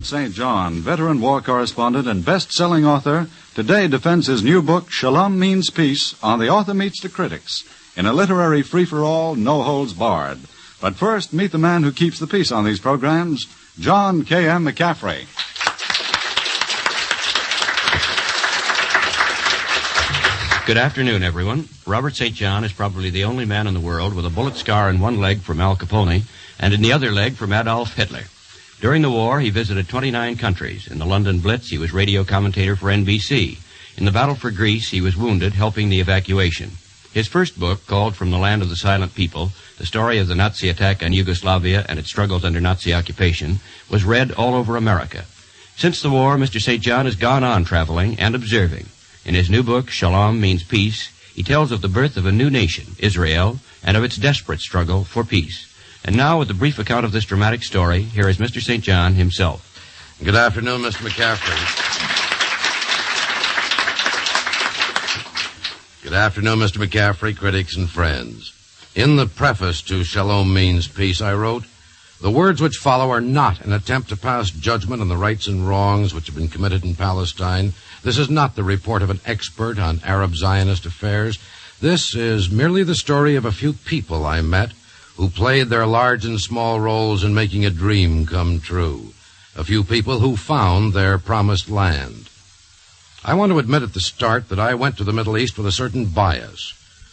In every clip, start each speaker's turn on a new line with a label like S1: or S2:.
S1: St. John, veteran war correspondent and best-selling author, today defends his new book, Shalom Means Peace, on The Author Meets the Critics, in a literary free-for-all, no-holds-barred. But first, meet the man who keeps the peace on these programs, John K.M. McCaffrey.
S2: Good afternoon, everyone. Robert St. John is probably the only man in the world with a bullet scar in one leg from Al Capone and in the other leg from Adolf Hitler. During the war, he visited 29 countries. In the London Blitz, he was radio commentator for NBC. In the battle for Greece, he was wounded, helping the evacuation. His first book, called From the Land of the Silent People, the story of the Nazi attack on Yugoslavia and its struggles under Nazi occupation, was read all over America. Since the war, Mr. St. John has gone on traveling and observing. In his new book, Shalom Means Peace, he tells of the birth of a new nation, Israel, and of its desperate struggle for peace. And now, with a brief account of this dramatic story, here is Mr. St. John himself.
S3: Good afternoon, Mr. McCaffrey. Good afternoon, Mr. McCaffrey, critics and friends. In the preface to Shalom Means Peace, I wrote, "The words which follow are not an attempt to pass judgment on the rights and wrongs which have been committed in Palestine. This is not the report of an expert on Arab Zionist affairs. This is merely the story of a few people I met who played their large and small roles in making a dream come true. A few people who found their promised land. I want to admit at the start that I went to the Middle East with a certain bias.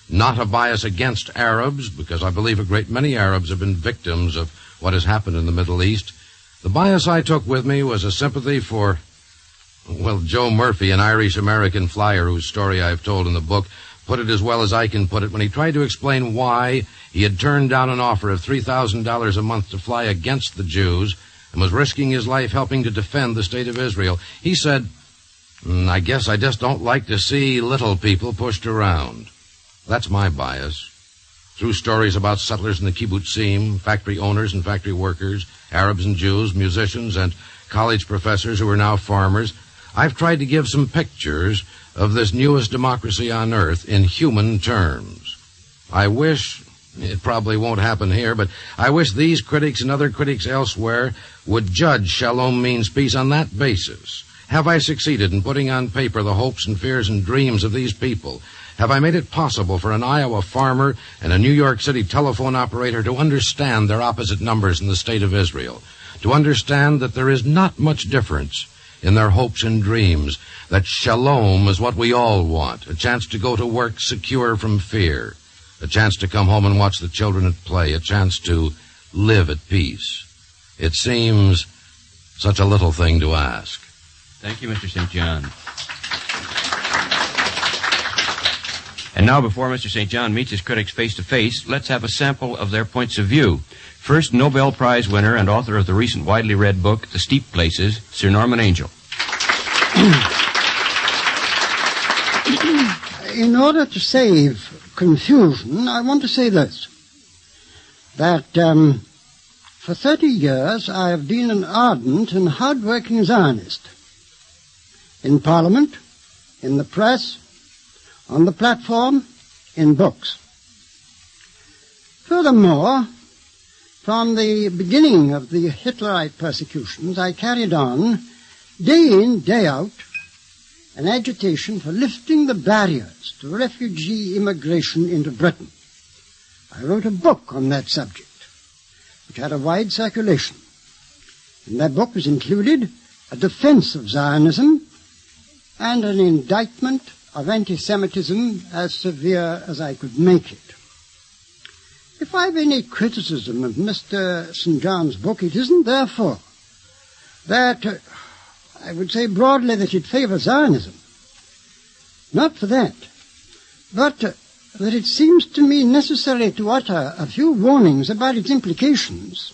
S3: Not a bias against Arabs, because I believe a great many Arabs have been victims of what has happened in the Middle East. The bias I took with me was a sympathy for, Joe Murphy, an Irish-American flyer whose story I've told in the book, put it as well as I can put it when he tried to explain why he had turned down an offer of $3,000 a month to fly against the Jews and was risking his life helping to defend the state of Israel. He said, "I guess I just don't like to see little people pushed around." That's my bias. Through stories about settlers in the kibbutzim, factory owners and factory workers, Arabs and Jews, musicians and college professors who are now farmers, I've tried to give some pictures of this newest democracy on earth in human terms. I wish, it probably won't happen here, but I wish these critics and other critics elsewhere would judge Shalom Means Peace on that basis. Have I succeeded in putting on paper the hopes and fears and dreams of these people? Have I made it possible for an Iowa farmer and a New York City telephone operator to understand their opposite numbers in the state of Israel? To understand that there is not much difference in their hopes and dreams, that shalom is what we all want, a chance to go to work secure from fear, a chance to come home and watch the children at play, a chance to live at peace. It seems such a little thing to ask.
S2: Thank you, Mr. St. John. And now, before Mr. St. John meets his critics face-to-face, let's have a sample of their points of view. First, Nobel Prize winner and author of the recent widely read book, The Steep Places, Sir Norman Angell.
S4: In order to save confusion, I want to say this, that for 30 years I have been an ardent and hard-working Zionist. In Parliament, in the press, on the platform, in books. Furthermore, from the beginning of the Hitlerite persecutions, I carried on, day in, day out, an agitation for lifting the barriers to refugee immigration into Britain. I wrote a book on that subject, which had a wide circulation. In that book was included a defense of Zionism and an indictment of anti-Semitism as severe as I could make it. If I have any criticism of Mr. St. John's book, it isn't therefore that, I would say broadly, that it favors Zionism. Not for that, but that it seems to me necessary to utter a few warnings about its implications,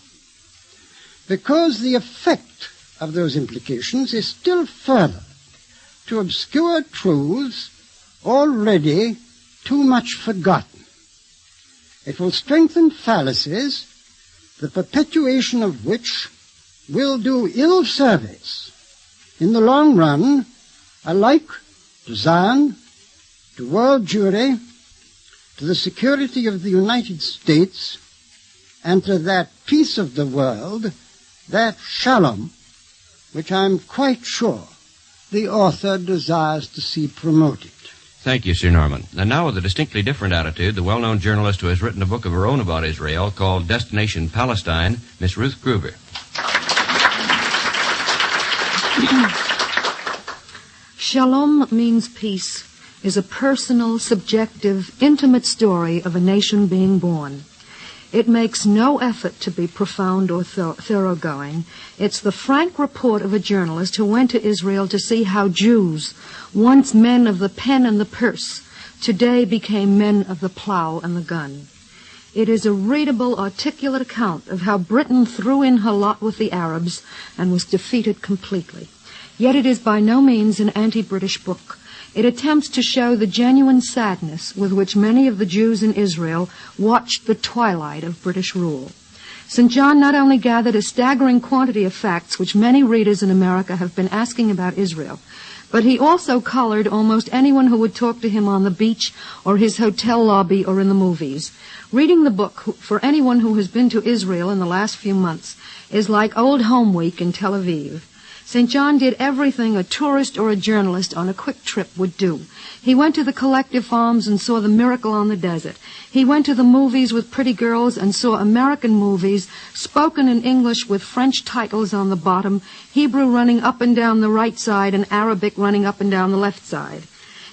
S4: because the effect of those implications is still further to obscure truths already too much forgotten. It will strengthen fallacies, the perpetuation of which will do ill service in the long run, alike to Zion, to world Jewry, to the security of the United States, and to that peace of the world, that shalom, which I'm quite sure the author desires to see promoted.
S2: Thank you, Sir Norman. And now, with a distinctly different attitude, the well-known journalist who has written a book of her own about Israel called Destination Palestine, Miss Ruth Gruber.
S5: Shalom means peace is a personal, subjective, intimate story of a nation being born. It makes no effort to be profound or thoroughgoing. It's the frank report of a journalist who went to Israel to see how Jews, once men of the pen and the purse, today became men of the plow and the gun. It is a readable, articulate account of how Britain threw in her lot with the Arabs and was defeated completely. Yet it is by no means an anti-British book. It attempts to show the genuine sadness with which many of the Jews in Israel watched the twilight of British rule. St. John not only gathered a staggering quantity of facts which many readers in America have been asking about Israel, but he also colored almost anyone who would talk to him on the beach or his hotel lobby or in the movies. Reading the book for anyone who has been to Israel in the last few months is like Old Home Week in Tel Aviv. St. John did everything a tourist or a journalist on a quick trip would do. He went to the collective farms and saw the miracle on the desert. He went to the movies with pretty girls and saw American movies spoken in English with French titles on the bottom, Hebrew running up and down the right side and Arabic running up and down the left side.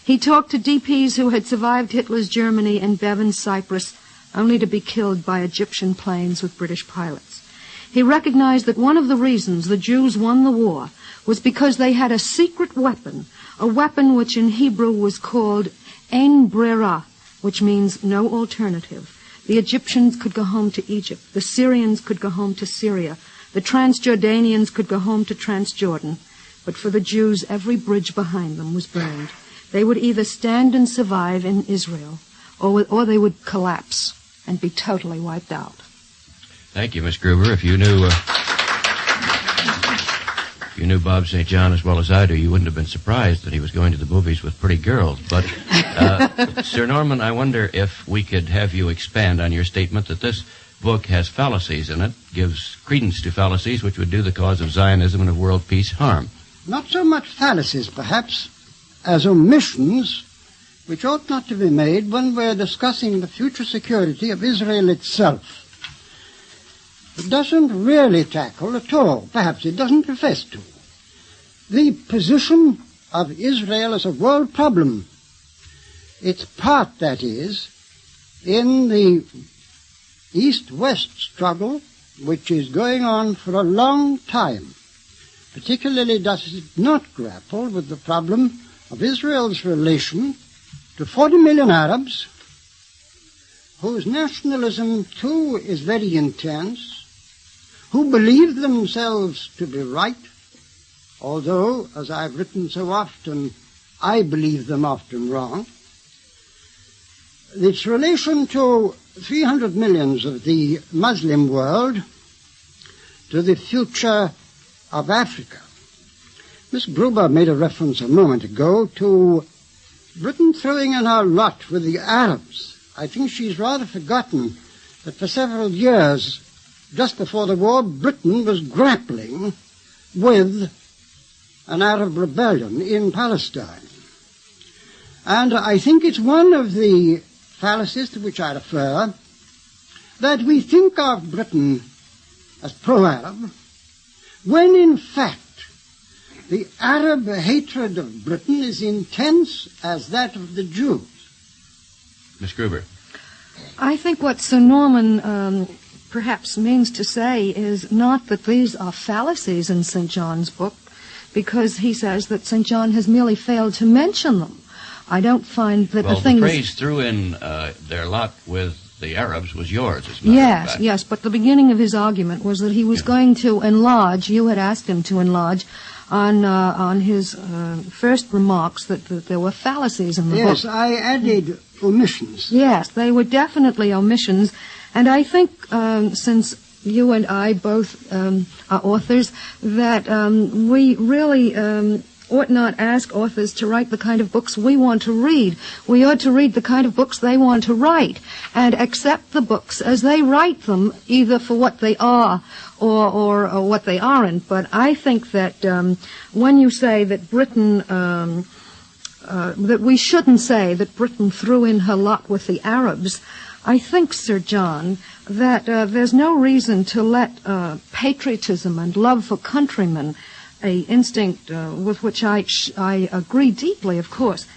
S5: He talked to DPs who had survived Hitler's Germany and Bevan's Cyprus, only to be killed by Egyptian planes with British pilots. He recognized that one of the reasons the Jews won the war was because they had a secret weapon, a weapon which in Hebrew was called Ein Brera, which means no alternative. The Egyptians could go home to Egypt. The Syrians could go home to Syria. The Transjordanians could go home to Transjordan. But for the Jews, every bridge behind them was burned. They would either stand and survive in Israel, or they would collapse and be totally wiped out.
S2: Thank you, Miss Gruber. If you knew Bob St. John as well as I do, you wouldn't have been surprised that he was going to the movies with pretty girls. But, Sir Norman, I wonder if we could have you expand on your statement that this book has fallacies in it, gives credence to fallacies which would do the cause of Zionism and of world peace harm.
S4: Not so much fallacies, perhaps, as omissions which ought not to be made when we're discussing the future security of Israel itself. It doesn't really tackle at all, perhaps it doesn't profess to, the position of Israel as a world problem. Its part, that is, in the East-West struggle, which is going on for a long time. Particularly does it not grapple with the problem of Israel's relation to 40 million Arabs, whose nationalism, too, is very intense, who believe themselves to be right, although, as I've written so often, I believe them often wrong. Its relation to 300 millions of the Muslim world, to the future of Africa. Miss Gruber made a reference a moment ago to Britain throwing in her lot with the Arabs. I think she's rather forgotten that for several years, just before the war, Britain was grappling with an Arab rebellion in Palestine. And I think it's one of the fallacies to which I refer that we think of Britain as pro-Arab, when in fact the Arab hatred of Britain is intense as that of the Jews.
S2: Miss Gruber.
S5: I think what Sir Norman perhaps means to say is not that these are fallacies in St. John's book, because he says that St. John has merely failed to mention them. I don't find that the things...
S2: Well, the phrase threw in their lot with the Arabs was yours, as a matter of fact.
S5: Yes, but the beginning of his argument was that he was going to enlarge, you had asked him to enlarge, on his first remarks that there were fallacies in the book.
S4: Yes, I added omissions.
S5: Yes, they were definitely omissions. And I think, since you and I both are authors, that we really ought not ask authors to write the kind of books we want to read. We ought to read the kind of books they want to write and accept the books as they write them, either for what they are or what they aren't. But I think that when you say that Britain, that we shouldn't say that Britain threw in her lot with the Arabs, I think, Sir John, that there's no reason to let patriotism and love for countrymen, a instinct with which I agree deeply, of course,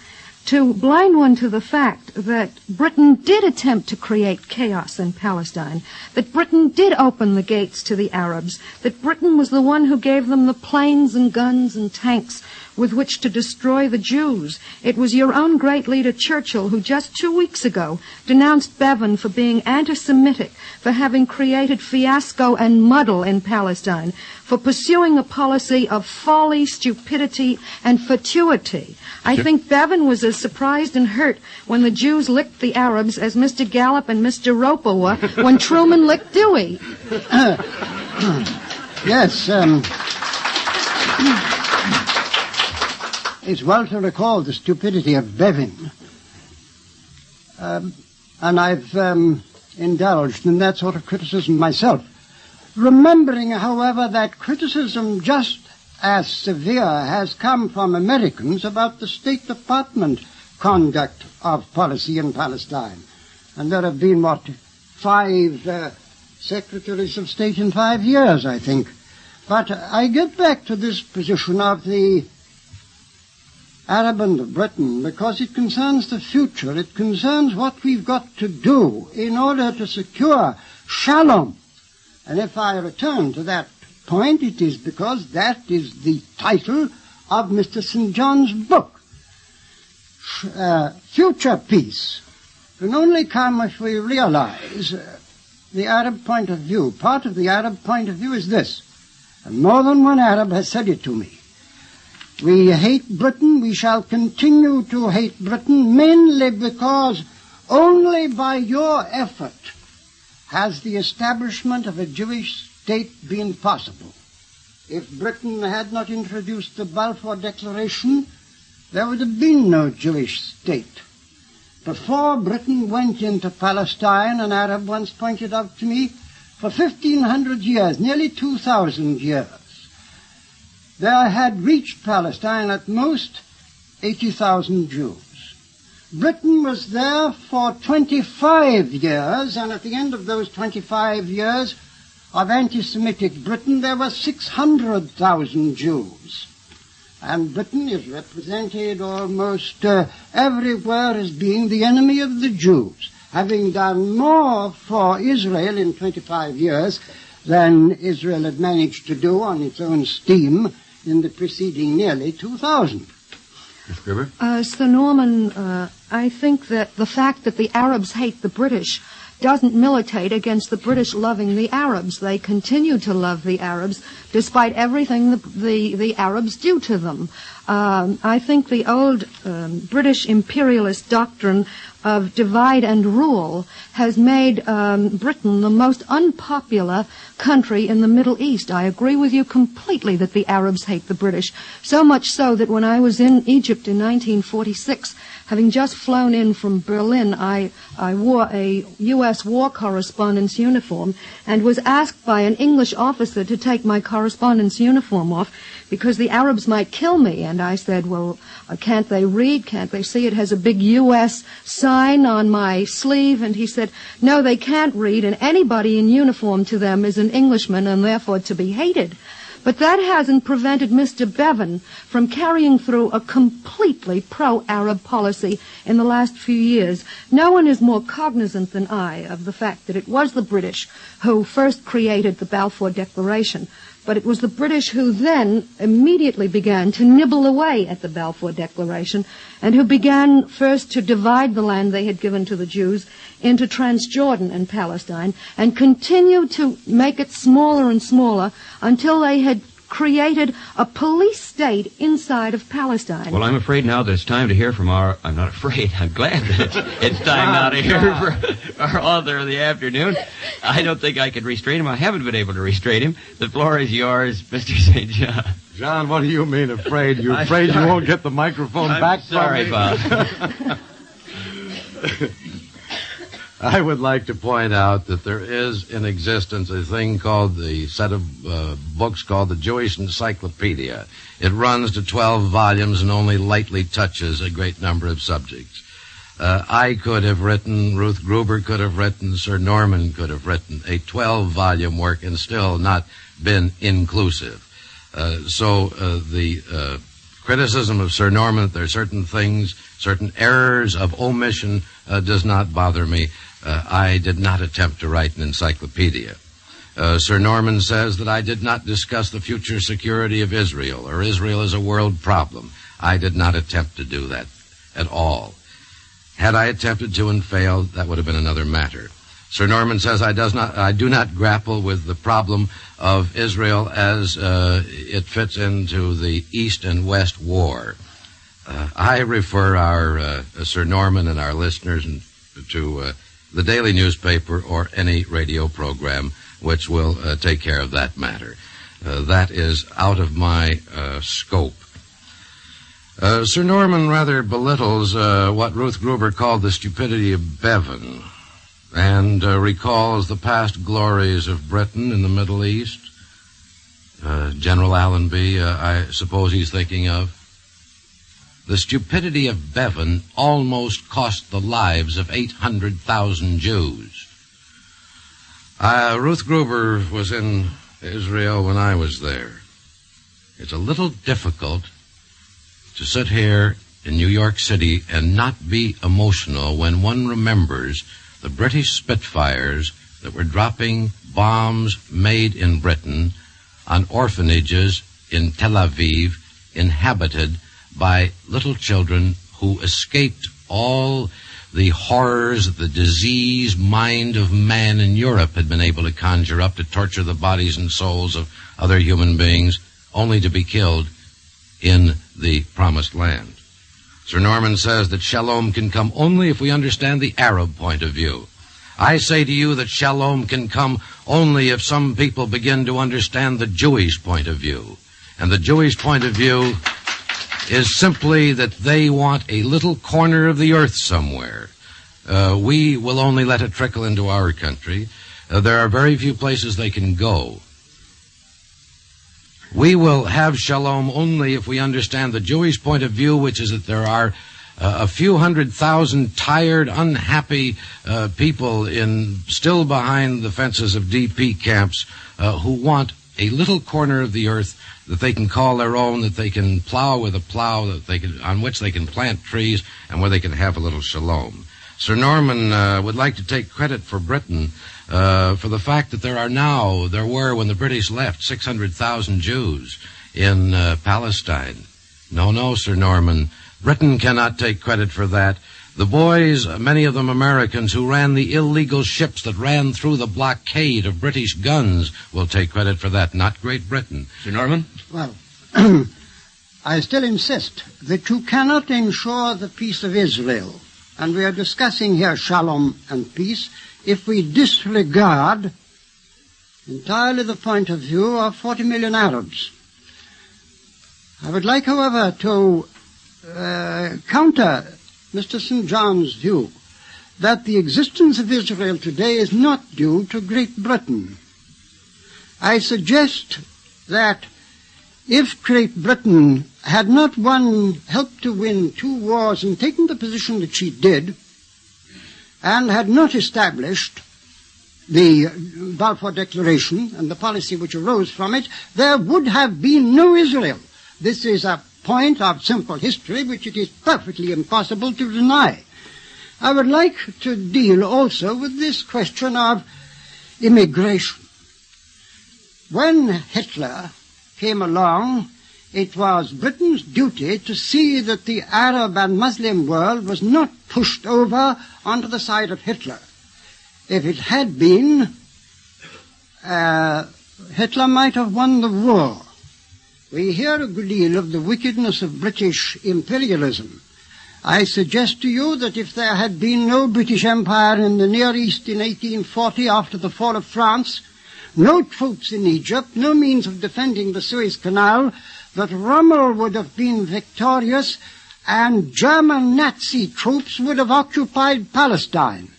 S5: to blind one to the fact that Britain did attempt to create chaos in Palestine, that Britain did open the gates to the Arabs, that Britain was the one who gave them the planes and guns and tanks with which to destroy the Jews. It was your own great leader, Churchill, who just 2 weeks ago denounced Bevan for being anti-Semitic, for having created fiasco and muddle in Palestine, for pursuing a policy of folly, stupidity, and fatuity. I think Bevan was as surprised and hurt when the Jews licked the Arabs as Mr. Gallup and Mr. Roper were when Truman licked Dewey.
S4: Yes, it's well to recall the stupidity of Bevan. And I've indulged in that sort of criticism myself. Remembering, however, that criticism just as severe has come from Americans about the State Department conduct of policy in Palestine. And there have been, 5 secretaries of state in 5 years, I think. But I get back to this position of the Arab and Britain because it concerns the future. It concerns what we've got to do in order to secure Shalom. And if I return to that point, it is because that is the title of Mr. St. John's book. Future peace can only come if we realize the Arab point of view. Part of the Arab point of view is this, and more than one Arab has said it to me. We hate Britain, we shall continue to hate Britain, mainly because only by your effort has the establishment of a Jewish state been possible. If Britain had not introduced the Balfour Declaration, there would have been no Jewish state. Before Britain went into Palestine, an Arab once pointed out to me, for 1,500 years, nearly 2,000 years, there had reached Palestine at most 80,000 Jews. Britain was there for 25 years, and at the end of those 25 years of anti-Semitic Britain, there were 600,000 Jews. And Britain is represented almost everywhere as being the enemy of the Jews, having done more for Israel in 25 years than Israel had managed to do on its own steam in the preceding nearly 2,000.
S3: Ms. Gribber?
S5: Sir Norman, I think that the fact that the Arabs hate the British doesn't militate against the British loving the Arabs. They continue to love the Arabs despite everything the Arabs do to them. I think the old British imperialist doctrine of divide and rule has made Britain the most unpopular country in the Middle East. I agree with you completely that the Arabs hate the British, so much so that when I was in Egypt in 1946, having just flown in from Berlin, I wore a U.S. war correspondent's uniform and was asked by an English officer to take my correspondent's uniform off because the Arabs might kill me. And I said, well, can't they read? Can't they see? It has a big U.S. sign on my sleeve. And he said, no, they can't read, and anybody in uniform to them is an Englishman and therefore to be hated. But that hasn't prevented Mr. Bevan from carrying through a completely pro-Arab policy in the last few years. No one is more cognizant than I of the fact that it was the British who first created the Balfour Declaration, but it was the British who then immediately began to nibble away at the Balfour Declaration and who began first to divide the land they had given to the Jews into Transjordan and Palestine and continued to make it smaller and smaller until they had created a police state inside of Palestine.
S2: Well, I'm afraid now that it's time to hear from our... I'm not afraid. I'm glad that it's time now to hear from our author of the afternoon. I don't think I could restrain him. I haven't been able to restrain him. The floor is yours, Mr. St. John.
S3: John, what do you mean afraid? You're afraid you won't get the microphone back
S2: sorry,
S3: from me?
S2: Bob.
S3: I would like to point out that there is in existence a thing called the set of books called the Jewish Encyclopedia. It runs to 12 volumes and only lightly touches a great number of subjects. I could have written, Ruth Gruber could have written, Sir Norman could have written a 12-volume work and still not been inclusive. So the criticism of Sir Norman that there are certain things, certain errors of omission does not bother me. I did not attempt to write an encyclopedia. Sir Norman says that I did not discuss the future security of Israel, or Israel is a world problem. I did not attempt to do that at all. Had I attempted to and failed, that would have been another matter. Sir Norman says I do not grapple with the problem of Israel as it fits into the East and West war. I refer our Sir Norman and our listeners to the daily newspaper or any radio program which will take care of that matter. That is out of my scope. Sir Norman rather belittles what Ruth Gruber called the stupidity of Bevan and recalls the past glories of Britain in the Middle East. General Allenby, I suppose he's thinking of. The stupidity of Bevan almost cost the lives of 800,000 Jews. Ruth Gruber was in Israel when I was there. It's a little difficult to sit here in New York City and not be emotional when one remembers the British Spitfires that were dropping bombs made in Britain on orphanages in Tel Aviv inhabited by little children who escaped all the horrors that the diseased mind of man in Europe had been able to conjure up to torture the bodies and souls of other human beings, only to be killed in the promised land. Sir Norman says that Shalom can come only if we understand the Arab point of view. I say to you that Shalom can come only if some people begin to understand the Jewish point of view. And the Jewish point of view is simply that they want a little corner of the earth somewhere. We will only let it trickle into our country. There are very few places they can go. We will have Shalom only if we understand the Jewish point of view, which is that there are a few 100,000 tired, unhappy people still behind the fences of DP camps who want a little corner of the earth that they can call their own, that they can plow with a plow, on which they can plant trees, and where they can have a little shalom. Sir Norman would like to take credit for Britain for the fact that there were, when the British left, 600,000 Jews in Palestine. No, Sir Norman. Britain cannot take credit for that. The boys, many of them Americans, who ran the illegal ships that ran through the blockade of British guns will take credit for that, not Great Britain.
S2: Sir Norman?
S4: Well, I still insist that you cannot ensure the peace of Israel, and we are discussing here shalom and peace, if we disregard entirely the point of view of 40 million Arabs. I would like, however, to counter Mr. St. John's view that the existence of Israel today is not due to Great Britain. I suggest that if Great Britain had not helped to win 2 wars and taken the position that she did, and had not established the Balfour Declaration and the policy which arose from it, there would have been no Israel. This is a point of simple history which it is perfectly impossible to deny. I would like to deal also with this question of immigration. When Hitler came along, it was Britain's duty to see that the Arab and Muslim world was not pushed over onto the side of Hitler. If it had been, Hitler might have won the war. we hear a good deal of the wickedness of British imperialism. I suggest to you that if there had been no British Empire in the Near East in 1840 after the fall of France, no troops in Egypt, no means of defending the Suez Canal, that Rommel would have been victorious and German Nazi troops would have occupied Palestine.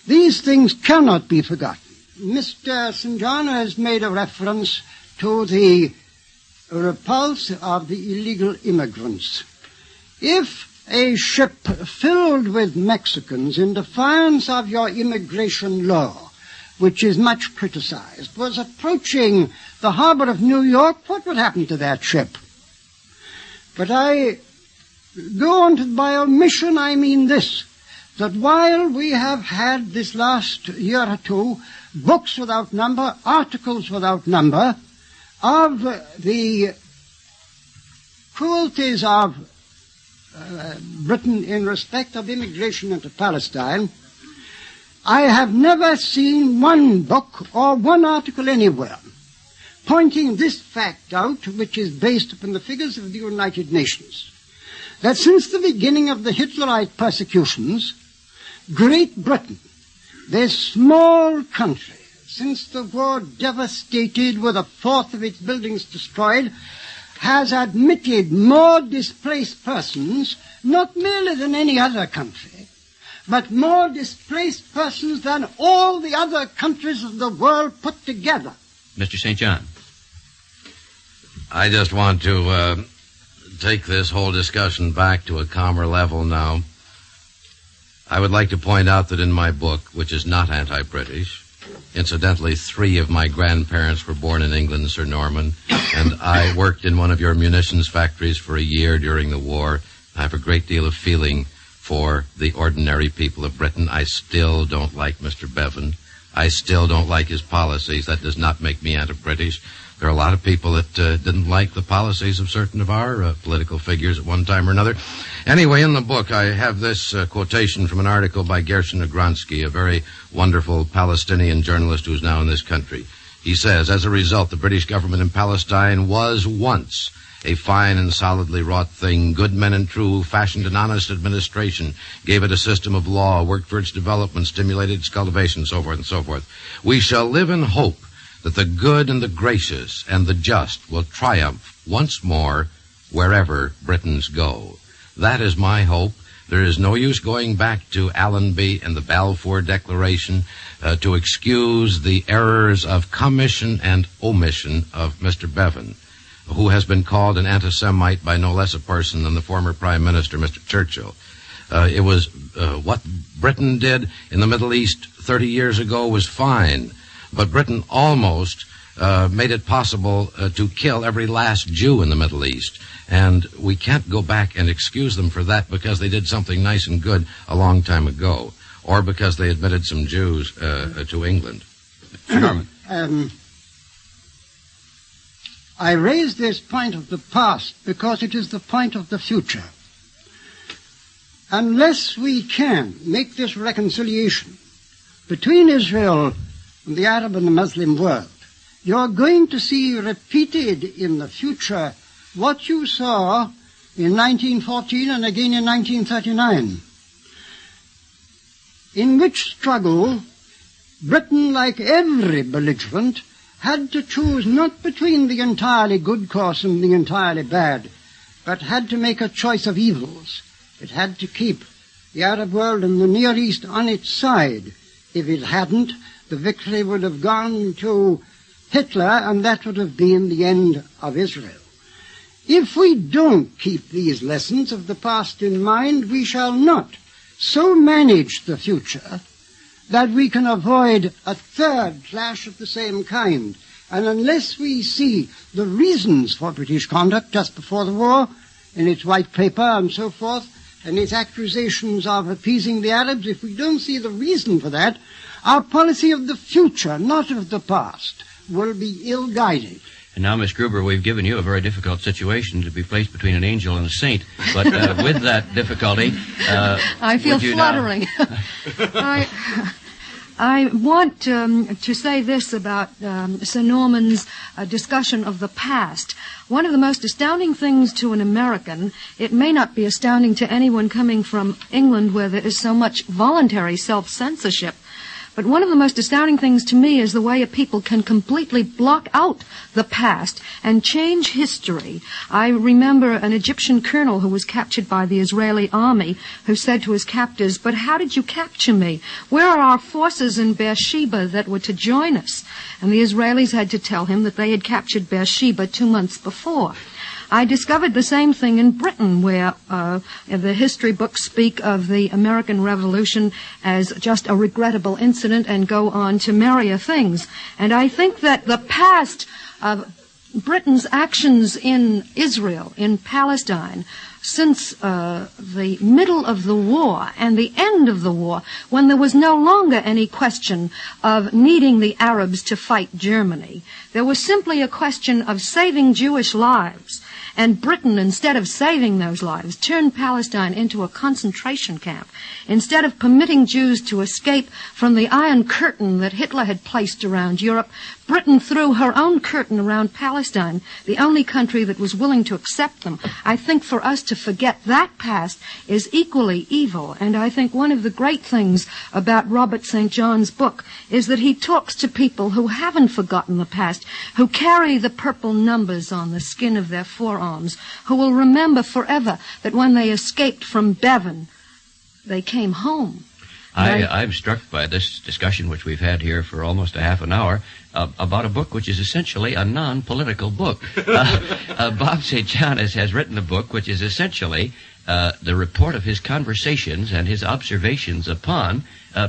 S4: These things cannot be forgotten. Mr. St. John has made a reference to the repulse of the illegal immigrants. If a ship filled with Mexicans, in defiance of your immigration law, which is much criticized, was approaching the harbor of New York, what would happen to that ship? But I go on by omission, I mean this, that while we have had this last year or two books without number, articles without number, of the cruelties of Britain in respect of immigration into Palestine, I have never seen one book or one article anywhere pointing this fact out, which is based upon the figures of the United Nations, that since the beginning of the Hitlerite persecutions, Great Britain, this small country, since the war devastated with a fourth of its buildings destroyed, has admitted more displaced persons, not merely than any other country, but more displaced persons than all the other countries of the world put together.
S2: Mr. St. John.
S3: I just want to take this whole discussion back to a calmer level now. I would like to point out that in my book, which is not anti-British, incidentally, 3 of my grandparents were born in England, Sir Norman, and I worked in one of your munitions factories for a year during the war. I have a great deal of feeling for the ordinary people of Britain. I still don't like Mr. Bevan. I still don't like his policies. That does not make me anti-British. There are a lot of people that didn't like the policies of certain of our political figures at one time or another. Anyway, in the book, I have this quotation from an article by Gershon Agronsky, a very wonderful Palestinian journalist who's now in this country. He says, as a result, the British government in Palestine was once a fine and solidly wrought thing. Good men and true, fashioned an honest administration, gave it a system of law, worked for its development, stimulated its cultivation, so forth and so forth. We shall live in hope that the good and the gracious and the just will triumph once more wherever Britons go. That is my hope. There is no use going back to Allenby and the Balfour Declaration to excuse the errors of commission and omission of Mr. Bevan, who has been called an anti-Semite by no less a person than the former Prime Minister, Mr. Churchill. It was what Britain did in the Middle East 30 years ago was fine, but Britain almost made it possible to kill every last Jew in the Middle East. And we can't go back and excuse them for that because they did something nice and good a long time ago, or because they admitted some Jews to England.
S2: Norman.
S4: I raise this point of the past because it is the point of the future. Unless we can make this reconciliation between Israel and the Arab and the Muslim world, you're going to see repeated in the future what you saw in 1914 and again in 1939, in which struggle Britain, like every belligerent, had to choose not between the entirely good course and the entirely bad, but had to make a choice of evils. It had to keep the Arab world and the Near East on its side. If it hadn't, the victory would have gone to Hitler, and that would have been the end of Israel. If we don't keep these lessons of the past in mind, we shall not so manage the future that we can avoid a third clash of the same kind. And unless we see the reasons for British conduct just before the war, in its white paper and so forth, and its accusations of appeasing the Arabs, if we don't see the reason for that, our policy of the future, not of the past, will be ill-guided.
S2: And now, Miss Gruber, we've given you a very difficult situation to be placed between an angel and a saint. But with that difficulty,
S5: I feel fluttering. I want to say this about Sir Norman's discussion of the past. One of the most astounding things to an American, it may not be astounding to anyone coming from England where there is so much voluntary self-censorship, but one of the most astounding things to me is the way a people can completely block out the past and change history. I remember an Egyptian colonel who was captured by the Israeli army who said to his captors, "But how did you capture me? Where are our forces in Beersheba that were to join us?" And the Israelis had to tell him that they had captured Beersheba 2 months before. I discovered the same thing in Britain, where the history books speak of the American Revolution as just a regrettable incident and go on to merrier things. And I think that the past of Britain's actions in Israel, in Palestine, since the middle of the war and the end of the war, when there was no longer any question of needing the Arabs to fight Germany, there was simply a question of saving Jewish lives. And Britain, instead of saving those lives, turned Palestine into a concentration camp. Instead of permitting Jews to escape from the Iron Curtain that Hitler had placed around Europe, Britain threw her own curtain around Palestine, the only country that was willing to accept them. I think for us to forget that past is equally evil, and I think one of the great things about Robert St. John's book is that he talks to people who haven't forgotten the past, who carry the purple numbers on the skin of their forearms, who will remember forever that when they escaped from Bevan, they came home.
S2: I'm struck by this discussion which we've had here for almost a half an hour about a book which is essentially a non-political book. Bob St. John has written a book which is essentially the report of his conversations and his observations upon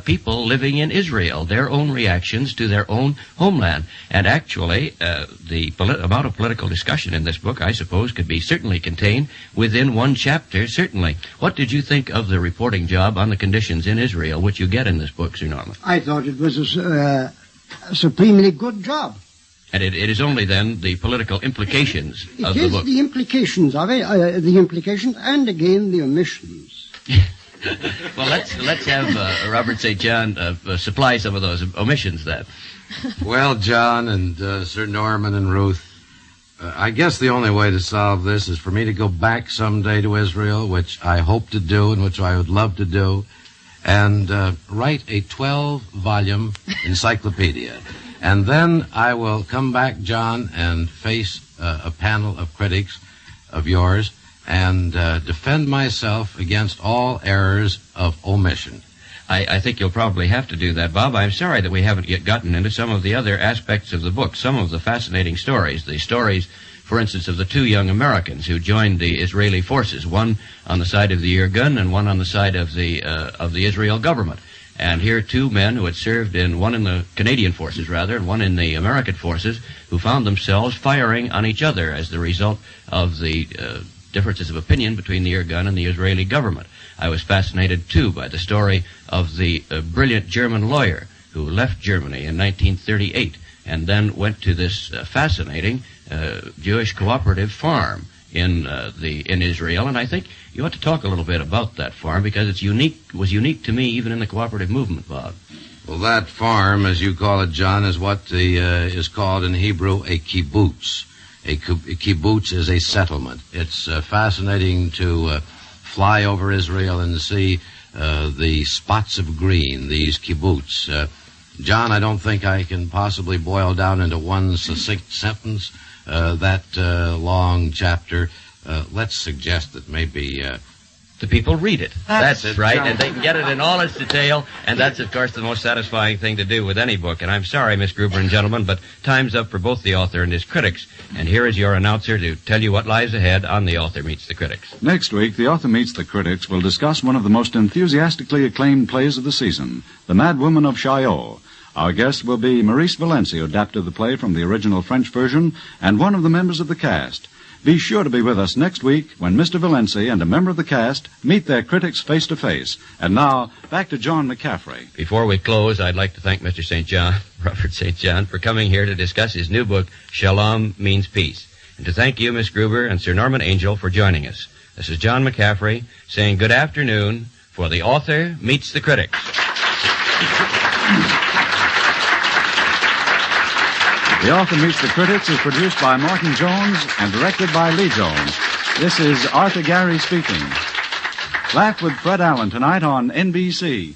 S2: people living in Israel, their own reactions to their own homeland. And actually, the amount of political discussion in this book, I suppose, could be certainly contained within one chapter, certainly. What did you think of the reporting job on the conditions in Israel, which you get in this book, Sir Norman?
S4: I thought it was a supremely good job.
S2: And it is only then the political implications of the book.
S4: It is the implications of it, the implications, and again the omissions.
S2: Well, let's have Robert St. John supply some of those omissions then.
S3: Well, John and Sir Norman and Ruth, I guess the only way to solve this is for me to go back someday to Israel, which I hope to do and which I would love to do, and write a 12-volume encyclopedia. And then I will come back, John, and face a panel of critics of yours and defend myself against all errors of omission.
S2: I think you'll probably have to do that, Bob. I'm sorry that we haven't yet gotten into some of the other aspects of the book, some of the fascinating stories. The stories, for instance, of the two young Americans who joined the Israeli forces, one on the side of the Irgun and one on the side of the Israel government. And here two men who had served one in the Canadian forces, rather, and one in the American forces, who found themselves firing on each other as the result of the differences of opinion between the Irgun and the Israeli government. I was fascinated, too, by the story of the brilliant German lawyer who left Germany in 1938 and then went to this fascinating Jewish cooperative farm in Israel, and I think you ought to talk a little bit about that farm because it was unique to me even in the cooperative movement, Bob.
S3: Well, that farm, as you call it, John, is what is called in Hebrew a kibbutz. A kibbutz is a settlement. It's fascinating to fly over Israel and see the spots of green, these kibbutz. John, I don't think I can possibly boil down into one succinct sentence that long chapter. Let's suggest that maybe
S2: the people read it. That's it, right?
S3: John.
S2: And they can get it in all its detail, and that's, of course, the most satisfying thing to do with any book. And I'm sorry, Miss Gruber and gentlemen, but time's up for both the author and his critics. And here is your announcer to tell you what lies ahead on The Author Meets the Critics.
S1: Next week, The Author Meets the Critics will discuss one of the most enthusiastically acclaimed plays of the season, The Mad Woman of Chaillot. Our guest will be Maurice Valenci, who adapted the play from the original French version, and one of the members of the cast. Be sure to be with us next week when Mr. Valenci and a member of the cast meet their critics face to face. And now, back to John McCaffrey.
S2: Before we close, I'd like to thank Mr. St. John, Robert St. John, for coming here to discuss his new book, Shalom Means Peace. And to thank you, Miss Gruber and Sir Norman Angel, for joining us. This is John McCaffrey saying good afternoon for The Author Meets the Critics.
S1: The Author Meets the Critics is produced by Martin Jones and directed by Lee Jones. This is Arthur Gary speaking. Laugh with Fred Allen tonight on NBC.